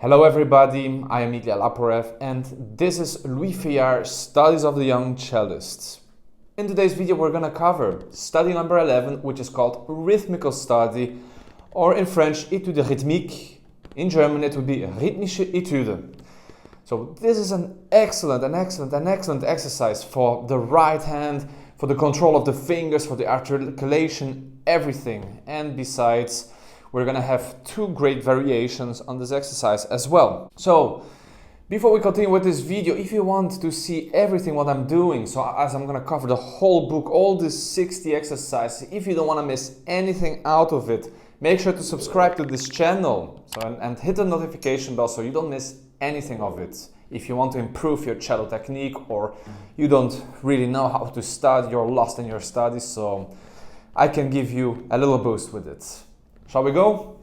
Hello everybody, I am Ilia Laporev and this is Louis Feuillard's Studies of the Young Cellists. In today's video we're going to cover study number 11, which is called Rhythmical Study, or in French Étude rythmique. In German it would be Rhythmische Etude. So this is an excellent exercise for the right hand, for the control of the fingers, for the articulation, everything. And besides, we're going to have two great variations on this exercise as well. So before we continue with this video, if you want to see everything what I'm doing, so as I'm going to cover the whole book, all these 60 exercises, if you don't want to miss anything out of it, make sure to subscribe to this channel and hit the notification bell so you don't miss anything of it. If you want to improve your cello technique or you don't really know how to study, you're lost in your studies, so I can give you a little boost with it. Shall we go?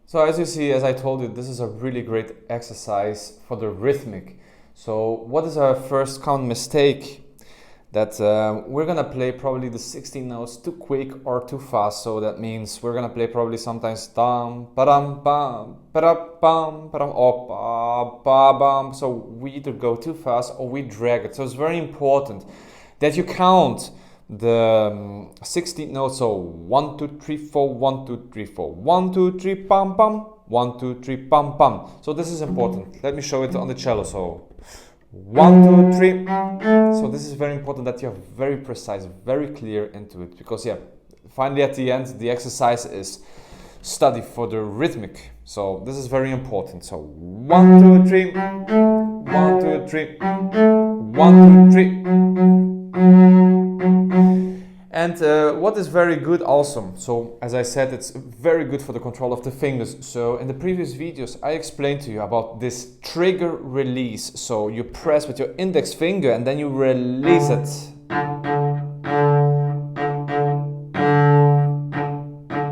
So as you see, as I told you, this is a really great exercise for the rhythmic. So what is our first common mistake? That we're gonna play probably the 16 notes too quick or too fast. So that means we're gonna play probably sometimes dum ba-dum bum ba-dum ba-dum or ba-bum. So we either go too fast or we drag it. So it's very important that you count the 16 notes. So 1 2 3 4 1 2 3 4 1 2 3 pam pam 1 2 3 pam pam. So this is important. Let me show it on the cello. So 1 2 3. So this is very important that you're very precise, very clear into it, because finally at the end the exercise is study for the rhythmic. So this is very important. So 1 2 3 1 2 3 1 2 3. And what is very good also, so as I said, it's very good for the control of the fingers. So in the previous videos I explained to you about this trigger release. So you press with your index finger and then you release it.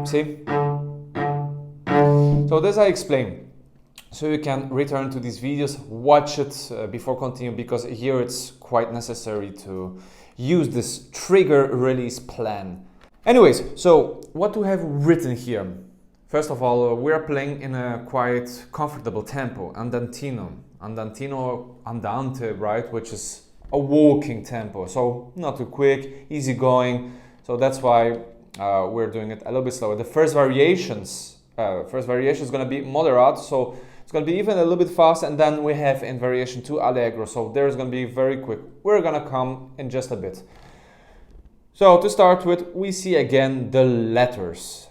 See? So this I explained. So you can return to these videos, watch it before continuing, because here it's quite necessary to use this trigger release plan. Anyways, so what do we have written here? First of all, we're playing in a quite comfortable tempo, andantino, andante, right, which is a walking tempo, so not too quick, easy going. So that's why we're doing it a little bit slower. The first variation is going to be moderate, so it's going to be even a little bit fast, and then we have in variation 2 Allegro, so there's going to be very quick. We're going to come in just a bit. So to start with, we see again the letters,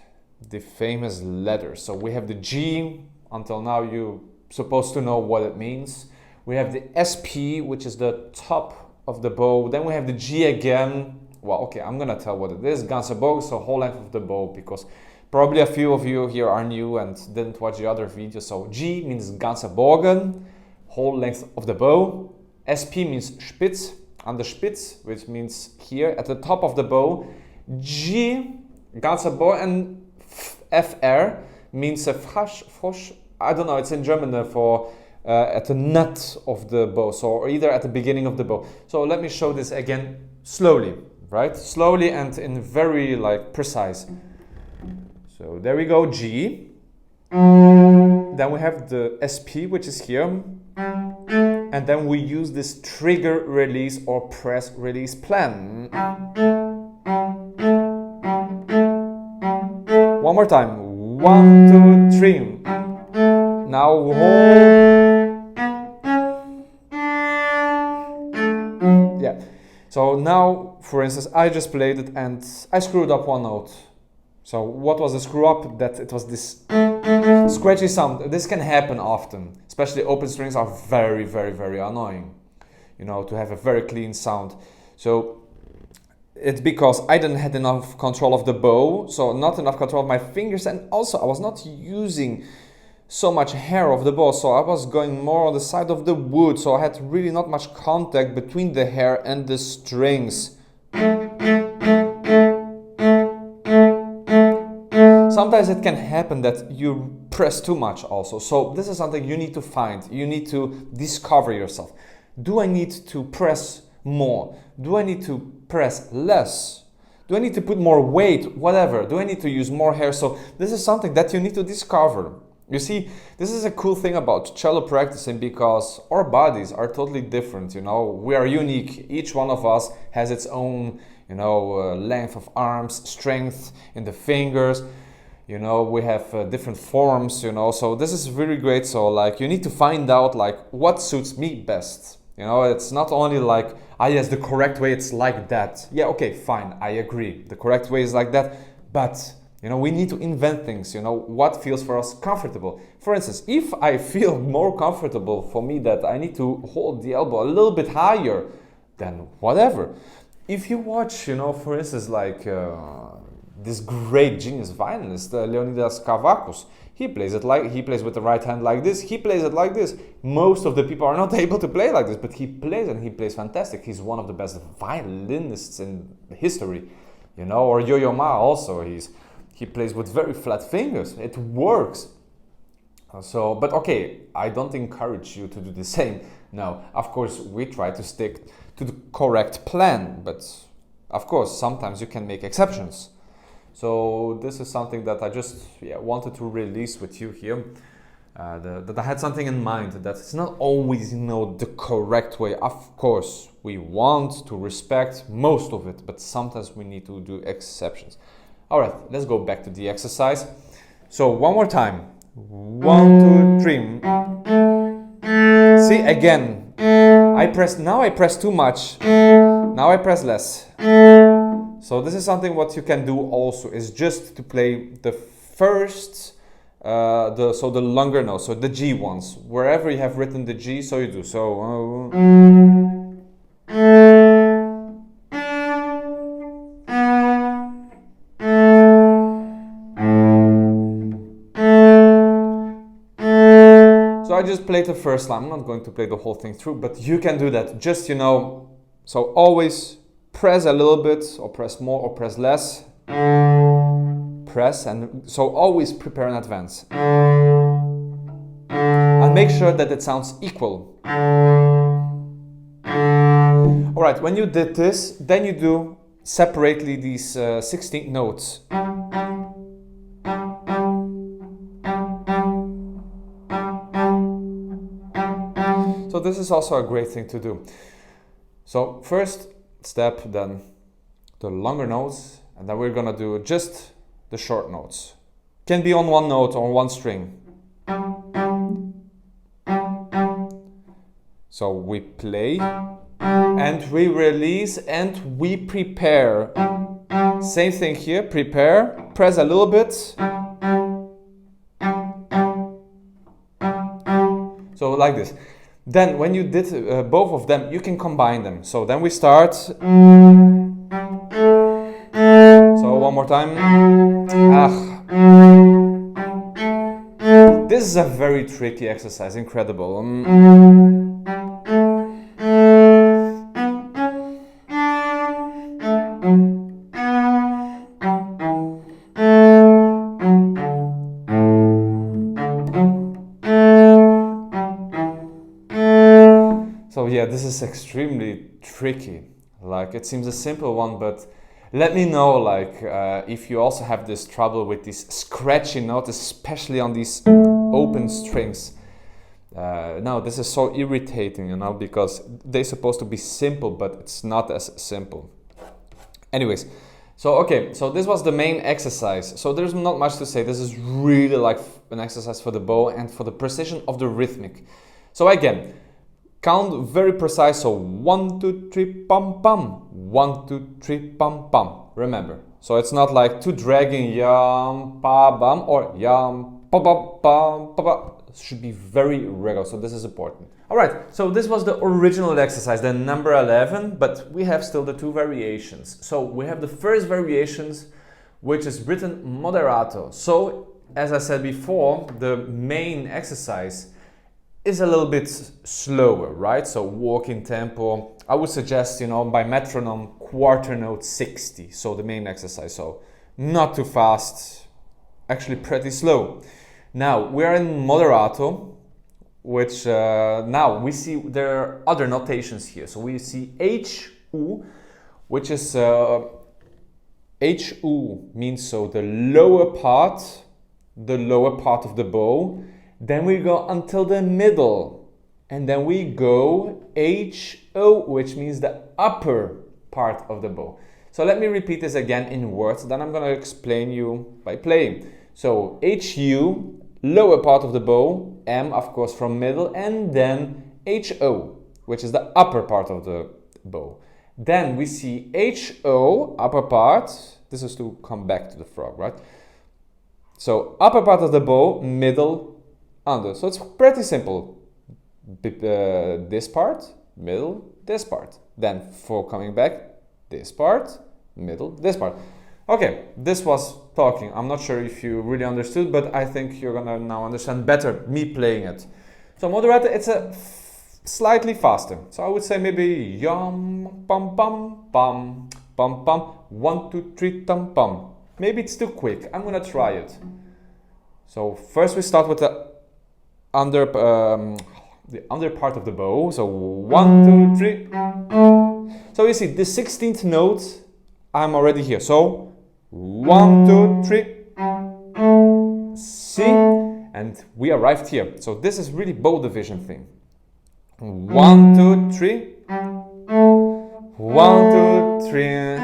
the famous letters. So we have the G, until now you're supposed to know what it means. We have the SP, which is the top of the bow. Then we have the G again. Well, okay, I'm going to tell what it is. Ganze Bogen, so whole length of the bow, because probably a few of you here are new and didn't watch the other videos. So G means Ganze Bogen, whole length of the bow. SP means Spitz, an der Spitz, which means here at the top of the bow. G ganzer Bow, and FR means a frosch. I don't know, it's in German for at the nut of the bow, so or either at the beginning of the bow. So let me show this again slowly, right? Slowly and in very like precise. So there we go, G. Then we have the SP, which is here. And then we use this trigger release or press release plan. One more time. 1, 2, 3. Now yeah. So now, for instance, I just played it and I screwed up one note. So what was the screw up? That it was this scratchy sound. This can happen often, especially open strings are very, very, very annoying, you know, to have a very clean sound. So it's because I didn't have enough control of the bow, so not enough control of my fingers, and also I was not using so much hair of the bow, so I was going more on the side of the wood, so I had really not much contact between the hair and the strings. Sometimes it can happen that you press too much also. So this is something you need to find. You need to discover yourself. Do I need to press more? Do I need to press less? Do I need to put more weight? Whatever. Do I need to use more hair? So this is something that you need to discover. You see, this is a cool thing about cello practicing because our bodies are totally different, you know. We are unique. Each one of us has its own, you know, length of arms, strength in the fingers. You know, we have different forms, you know, so this is really great. So like you need to find out like what suits me best. You know, it's not only like, ah yes, the correct way, it's like that. Yeah, okay, fine, I agree. The correct way is like that. But, you know, we need to invent things, you know, what feels for us comfortable. For instance, if I feel more comfortable for me that I need to hold the elbow a little bit higher, then whatever. If you watch, you know, for instance, like this great genius violinist, Leonidas Kavakos, he plays with the right hand like this, he plays it like this. Most of the people are not able to play like this, but he plays and he plays fantastic. He's one of the best violinists in history, you know, or Yo-Yo Ma also, he plays with very flat fingers. It works. So, but okay, I don't encourage you to do the same. No, of course, we try to stick to the correct plan, but of course, sometimes you can make exceptions. So this is something that I just wanted to release with you here. That I had something in mind, that it's not always, you know, the correct way. Of course, we want to respect most of it, but sometimes we need to do exceptions. All right, let's go back to the exercise. So one more time. 1, 2, 3. See, again, I press too much. Now I press less. So this is something what you can do also, is just to play the first, the longer notes, so the G ones. Wherever you have written the G, so you do. So I just played the first line. I'm not going to play the whole thing through, but you can do that. Just, you know, so always press a little bit, or press more, or press less. Press, and so always prepare in advance. And make sure that it sounds equal. Alright, when you did this, then you do separately these 16 notes. So this is also a great thing to do. So first step, then the longer notes, and then we're gonna do just the short notes. Can be on one note or one string. So we play and we release and we prepare. Same thing here, prepare, press a little bit. So like this. Then when you did both of them, you can combine them. So then we start. So one more time. This is a very tricky exercise, incredible. this is extremely tricky. Like, it seems a simple one, but let me know, like, if you also have this trouble with these scratchy notes, especially on these open strings. No, this is so irritating, you know, because they're supposed to be simple, but it's not as simple. Anyways, so okay, so this was the main exercise. So there's not much to say. This is really like an exercise for the bow and for the precision of the rhythmic. So again, count very precise. So 1, 2, 3, pum pum. 1, 2, 3, pum pum. Remember. So it's not like too dragging yam pa bum or yam pa bum pum pa bum. It should be very regular. So this is important. All right. So this was the original exercise, the number 11, but we have still the two variations. So we have the first variations, which is written moderato. So as I said before, the main exercise is a little bit slower, right? So walking tempo, I would suggest, you know, by metronome, quarter note 60. So the main exercise, so not too fast, actually pretty slow. Now we are in moderato, which now we see there are other notations here. So we see HU, which is HU means so the lower part of the bow. Then we go until the middle, and then we go HO, which means the upper part of the bow. So let me repeat this again in words, then I'm going to explain you by playing. So HU, lower part of the bow, M of course from middle, and then HO, which is the upper part of the bow. Then we see HO, upper part, this is to come back to the frog, right? So upper part of the bow, middle, under. So it's pretty simple. This part, middle, this part. Then for coming back, this part, middle, this part. Okay, this was talking. I'm not sure if you really understood, but I think you're gonna now understand better me playing it. So moderato, it's a slightly faster. So I would say maybe yum, pum, pum, pum, pum, pum, 1, 2, 3, tum, pum. Maybe it's too quick. I'm gonna try it. So first we start with the under part of the bow. So 1, 2, 3. So you see the 16th note, I'm already here. So 1, 2, 3. C, and we arrived here. So this is really bow division thing. 1, 2, 3. 1, 2, 3.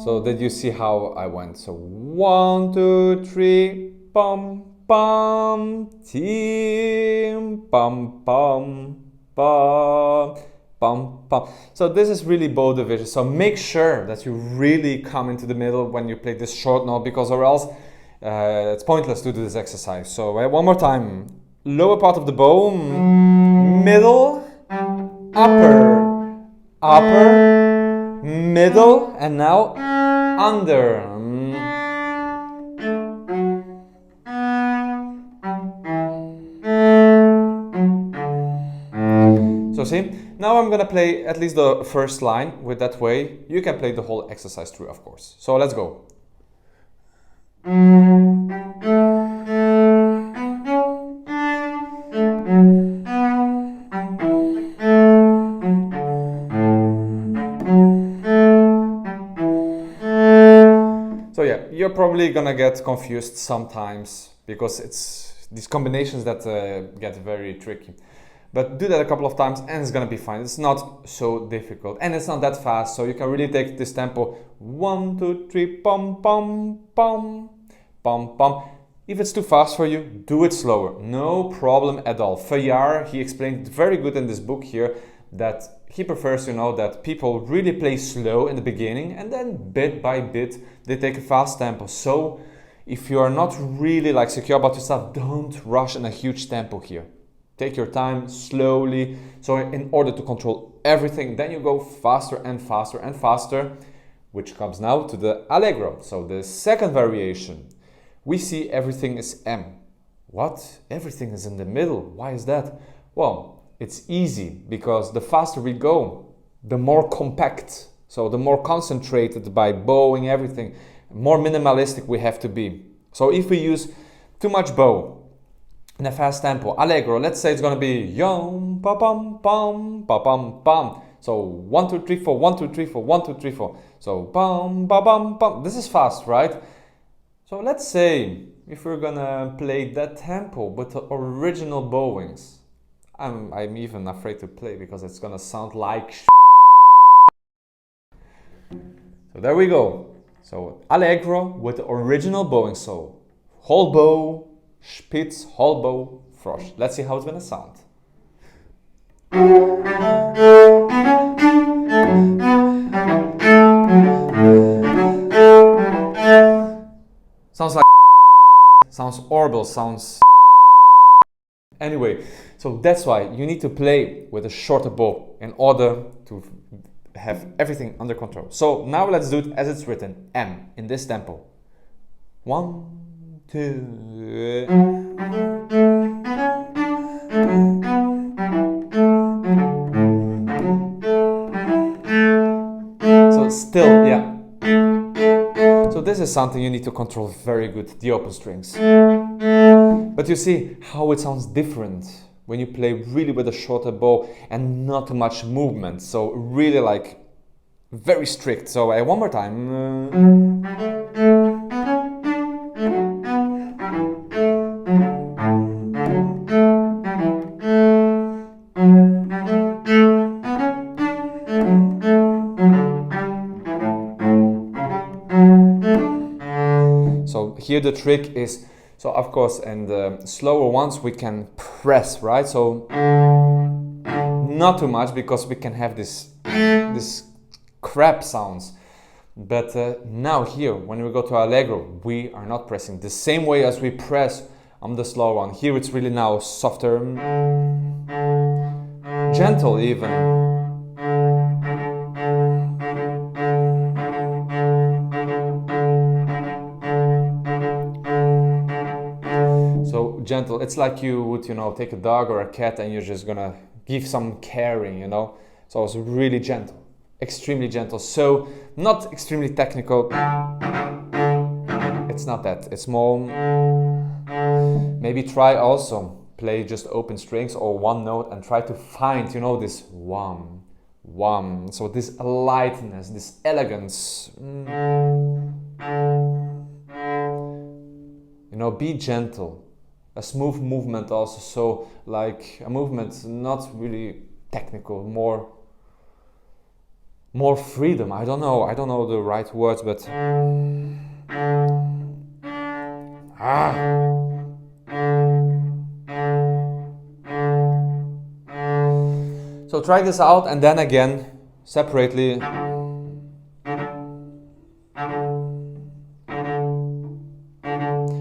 So did you see how I went? So 1, 2, 3, pum pum, team, pum pum, pum, pum pum. So this is really bow division. So make sure that you really come into the middle when you play this short note, because or else it's pointless to do this exercise. So one more time. Lower part of the bow, middle, upper, upper, middle, and now under. So see, now I'm gonna play at least the first line with that way. You can play the whole exercise through, of course. So let's go. So yeah, you're probably gonna get confused sometimes because it's these combinations that get very tricky. But do that a couple of times and it's gonna be fine. It's not so difficult and it's not that fast, so you can really take this tempo 1, 2, 3, pum pum pum pum pum. If it's too fast for you, do it slower. No problem at all. Feuillard, he explained very good in this book here that he prefers, you know, that people really play slow in the beginning and then bit by bit they take a fast tempo. So if you are not really like secure about yourself, don't rush in a huge tempo here. Take your time slowly. So in order to control everything, then you go faster and faster and faster, which comes now to the Allegro. So the second variation, we see everything is M. What? Everything is in the middle. Why is that? Well, it's easy because the faster we go, the more compact, so the more concentrated by bowing everything, more minimalistic we have to be. So if we use too much bow in a fast tempo, Allegro, let's say it's gonna be yum pa pam pam pa pam pam. So 1 2 3 4 1 2 3 4 1 2 3 4. So pam pa pam pam. This is fast, right? So let's say if we're gonna play that tempo with the original bowings, I'm even afraid to play because it's gonna sound like So there we go. So Allegro with the original bowing. So whole bow, Spitz, whole bow, Frosch. Let's see how it's gonna sound. Sounds like sounds horrible, sounds anyway. So that's why you need to play with a shorter bow in order to have everything under control. So now let's do it as it's written, M, in this tempo. 1 2. So still, yeah. So this is something you need to control very good, the open strings. But you see how it sounds different when you play really with a shorter bow and not too much movement. So really like very strict. So one more time. So here the trick is, so of course, in the slower ones we can press, right? So not too much because we can have this crap sounds. But now here, when we go to Allegro, we are not pressing the same way as we press on the slow one. Here it's really now softer, gentle even. So gentle, it's like you would, you know, take a dog or a cat and you're just gonna give some caring, you know. So it's really gentle, extremely gentle. So not extremely technical. It's not that. It's more. Maybe try also play just open strings or one note and try to find, you know, this one. So this lightness, this elegance. You know, be gentle. A smooth movement also, so like a movement not really technical, more freedom. I don't know the right words, but So try this out and then again separately.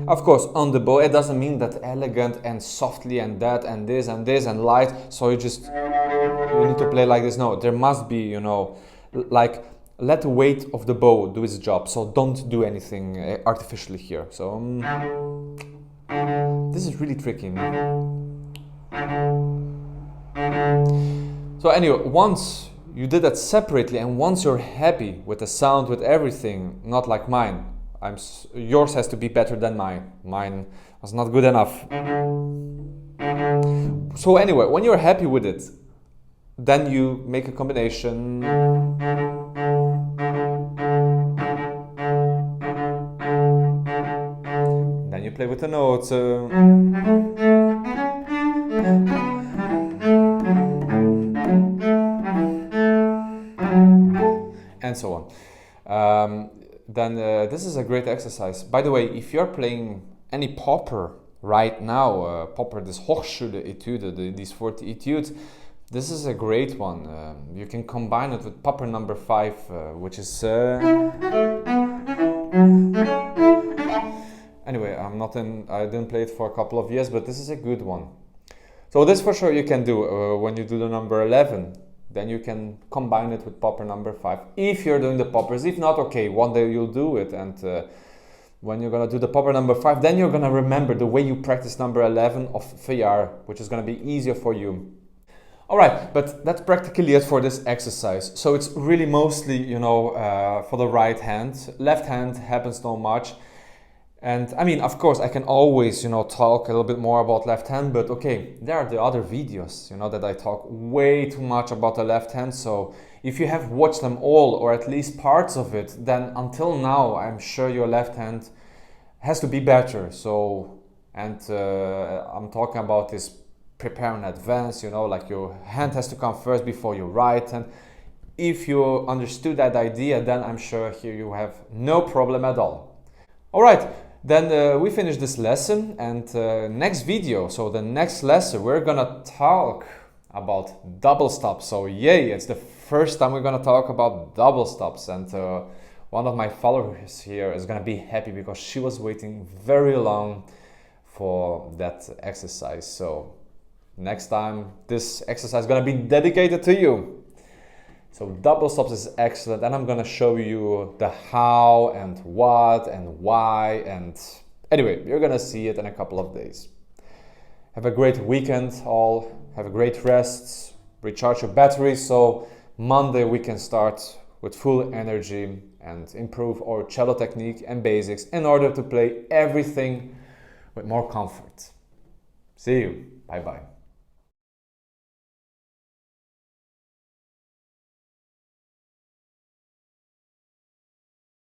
Of course, on the bow, it doesn't mean that elegant and softly and that and this and light, so you need to play like this. No, there must be, you know, like, let the weight of the bow do its job, so don't do anything artificially here. So, this is really tricky. So anyway, once you did that separately and once you're happy with the sound, with everything, not like mine, yours has to be better than mine. Mine was not good enough. So anyway, when you're happy with it, then you make a combination. Then you play with the notes. And so on. Then this is a great exercise. By the way, if you're playing any popper right now, popper, this Hochschule Etude, these 40 etudes, this is a great one. You can combine it with popper number 5, which is... Anyway, I didn't play it for a couple of years, but this is a good one. So this for sure you can do when you do the number 11. Then you can combine it with popper number 5 if you're doing the poppers. If not, okay, one day you'll do it, and when you're gonna do the popper number 5, then you're gonna remember the way you practice number 11 of Feuillard, which is gonna be easier for you. All right, but that's practically it for this exercise. So it's really mostly, you know, for the right hand. Left hand happens not much. And I mean, of course, I can always, you know, talk a little bit more about left hand, but okay, there are the other videos, you know, that I talk way too much about the left hand. So if you have watched them all, or at least parts of it, then until now, I'm sure your left hand has to be better. So, and I'm talking about this prepare in advance, you know, like your hand has to come first before your right hand. If you understood that idea, then I'm sure here you have no problem at all. All right, then we finished this lesson, and next video, so the next lesson, we're gonna talk about double stops. So yay, it's the first time we're gonna talk about double stops, and one of my followers here is gonna be happy because she was waiting very long for that exercise. So next time, this exercise is gonna be dedicated to you. So double stops is excellent, and I'm gonna show you the how and what and why, and anyway, you're gonna see it in a couple of days. Have a great weekend all, have a great rest, recharge your battery, so Monday we can start with full energy and improve our cello technique and basics in order to play everything with more comfort. See you, bye bye.